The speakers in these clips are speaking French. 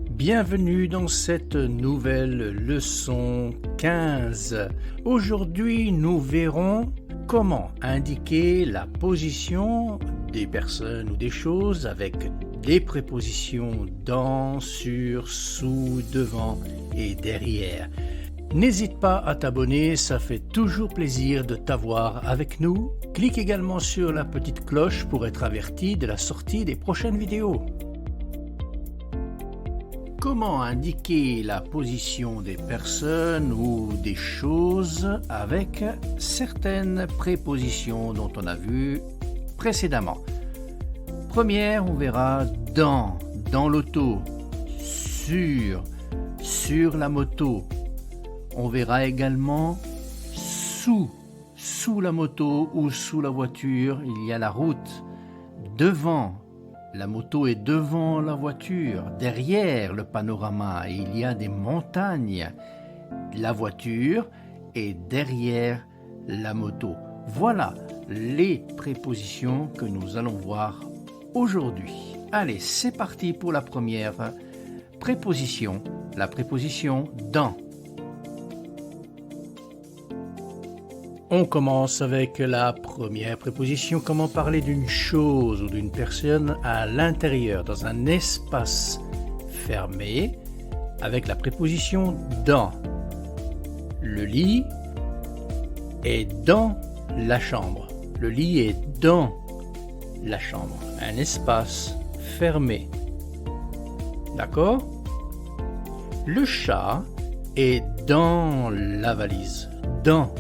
Bienvenue dans cette nouvelle leçon 15. Aujourd'hui, nous verrons comment indiquer la position des personnes ou des choses avec les prépositions dans, sur, sous, devant et derrière. N'hésite pas à t'abonner, ça fait toujours plaisir de t'avoir avec nous. Clique également sur la petite cloche pour être averti de la sortie des prochaines vidéos. Comment indiquer la position des personnes ou des choses avec certaines prépositions dont on a vu précédemment. Première, on verra dans l'auto, sur la moto. On verra également sous la moto ou sous la voiture, il y a la route. Devant, la moto est devant la voiture. Derrière le panorama, il y a des montagnes. La voiture est derrière la moto. Voilà les prépositions que nous allons voir aujourd'hui. Allez, c'est parti pour la première préposition, la préposition dans. On commence avec la première préposition. Comment parler d'une chose ou d'une personne à l'intérieur, dans un espace fermé, avec la préposition dans. Le lit est dans la chambre. Le lit est dans la chambre. Un espace fermé. D'accord ? Le chat est dans la valise. Dans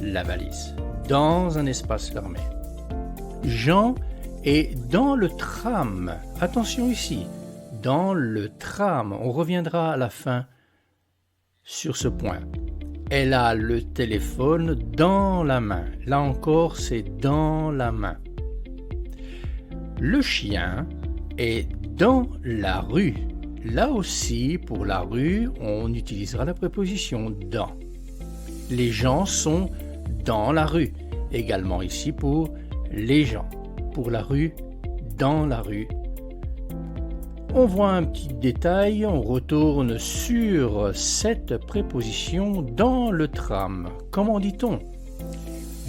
la valise, dans un espace fermé. Jean est dans le tram. Attention ici, dans le tram. On reviendra à la fin sur ce point. Elle a le téléphone dans la main. Là encore, c'est dans la main. Le chien est dans la rue. Là aussi, pour la rue, on utilisera la préposition dans. Les gens sont dans la rue. Également ici pour les gens. Pour la rue, dans la rue. On voit un petit détail, on retourne sur cette préposition dans le tram. Comment dit-on ?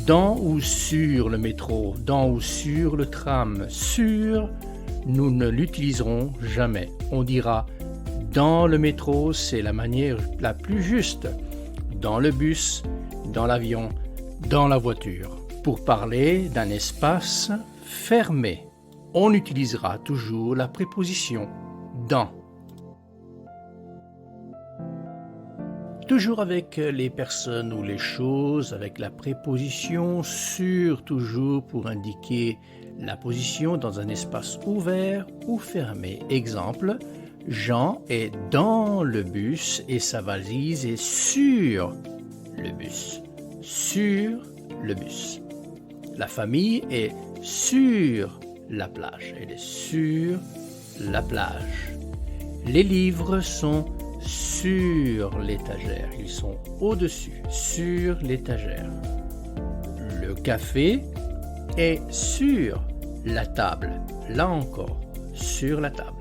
Dans ou sur le métro, dans ou sur le tram. Sur, nous ne l'utiliserons jamais. On dira dans le métro, c'est la manière la plus juste. Dans le bus, dans l'avion, dans la voiture. Pour parler d'un espace fermé, on utilisera toujours la préposition dans. Toujours avec les personnes ou les choses, avec la préposition sur, toujours pour indiquer la position dans un espace ouvert ou fermé. Exemple, Jean est dans le bus et sa valise est sur le bus. Sur le bus. La famille est sur la plage. Elle est sur la plage. Les livres sont sur l'étagère. Ils sont au-dessus, sur l'étagère. Le café est sur la table. Là encore, sur la table.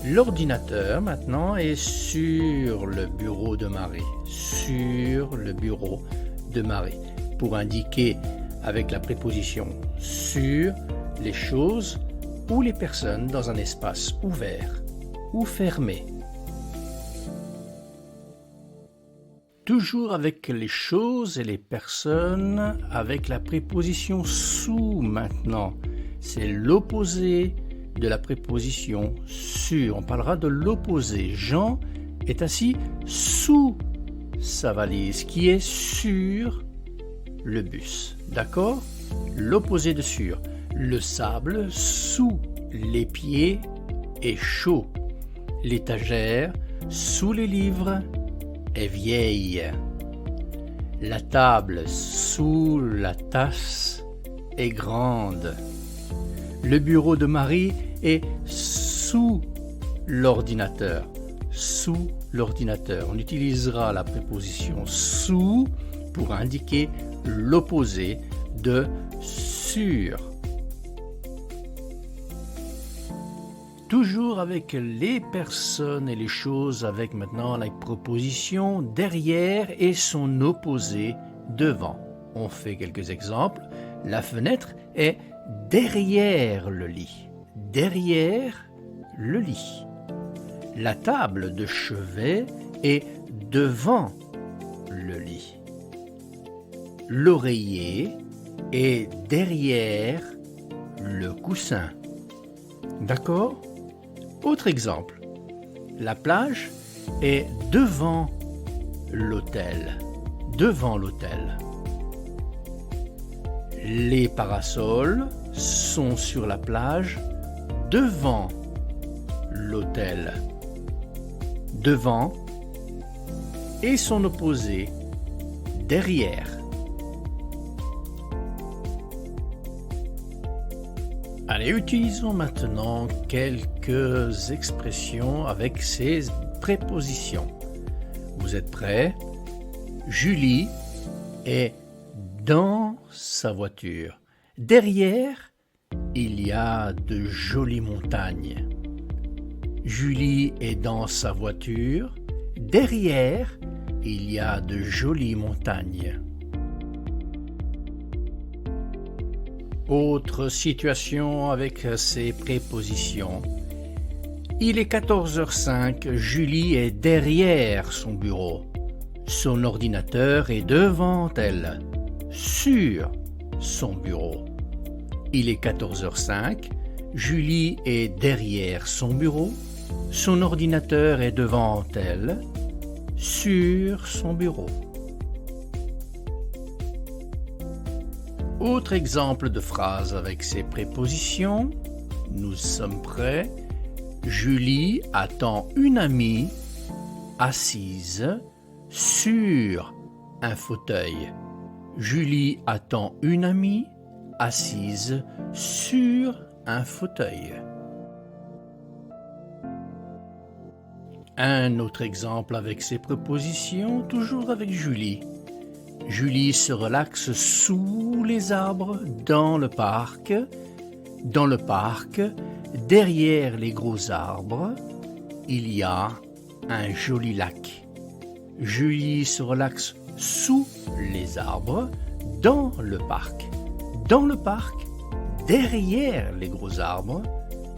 L'ordinateur, maintenant, est sur le bureau de Marie. Sur le bureau de Marie. Pour indiquer avec la préposition sur les choses ou les personnes dans un espace ouvert ou fermé. Toujours avec les choses et les personnes, avec la préposition sous maintenant. C'est l'opposé de la préposition sur. On parlera de l'opposé. Jean est assis sous sa valise qui est sur le bus. D'accord ? L'opposé de sur. Le sable sous les pieds est chaud. L'étagère sous les livres est vieille. La table sous la tasse est grande. Le bureau de Marie est sous l'ordinateur. Sous l'ordinateur. On utilisera la préposition sous pour indiquer l'opposé de sur. Toujours avec les personnes et les choses, avec maintenant la proposition derrière et son opposé devant. On fait quelques exemples. La fenêtre est derrière le lit. Derrière le lit. La table de chevet est devant le lit. L'oreiller est derrière le coussin. D'accord ? Autre exemple. La plage est devant l'hôtel. Devant l'hôtel. Les parasols sont sur la plage devant l'hôtel. Devant et son opposé derrière. Allez, utilisons maintenant quelques expressions avec ces prépositions. Vous êtes prêts? Julie est dans sa voiture. Derrière, il y a de jolies montagnes. Julie est dans sa voiture. Derrière, il y a de jolies montagnes. Autre situation avec ces prépositions. Il est 14h05, Julie est derrière son bureau. Son ordinateur est devant elle, sur son bureau. Il est 14h05, Julie est derrière son bureau. Son ordinateur est devant elle, sur son bureau. Autre exemple de phrase avec ces prépositions. Nous sommes prêts. Julie attend une amie assise sur un fauteuil. Julie attend une amie assise sur un fauteuil. Un autre exemple avec ces prépositions, toujours avec Julie. Julie se relaxe sous les arbres dans le parc. Dans le parc, derrière les gros arbres, il y a un joli lac. Julie se relaxe sous les arbres dans le parc. Dans le parc, derrière les gros arbres,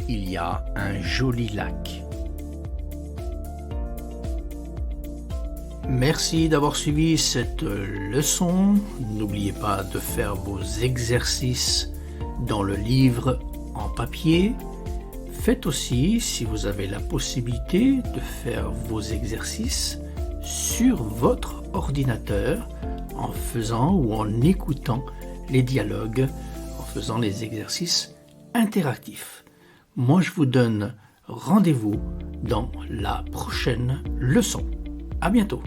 il y a un joli lac. Merci d'avoir suivi cette leçon. N'oubliez pas de faire vos exercices dans le livre en papier. Faites aussi, si vous avez la possibilité, de faire vos exercices sur votre ordinateur en faisant ou en écoutant les dialogues, en faisant les exercices interactifs. Moi, je vous donne rendez-vous dans la prochaine leçon. À bientôt.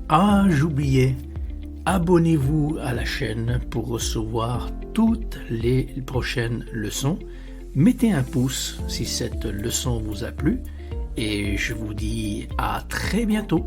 Ah, j'oubliais, abonnez-vous à la chaîne pour recevoir toutes les prochaines leçons. Mettez un pouce si cette leçon vous a plu et je vous dis à très bientôt.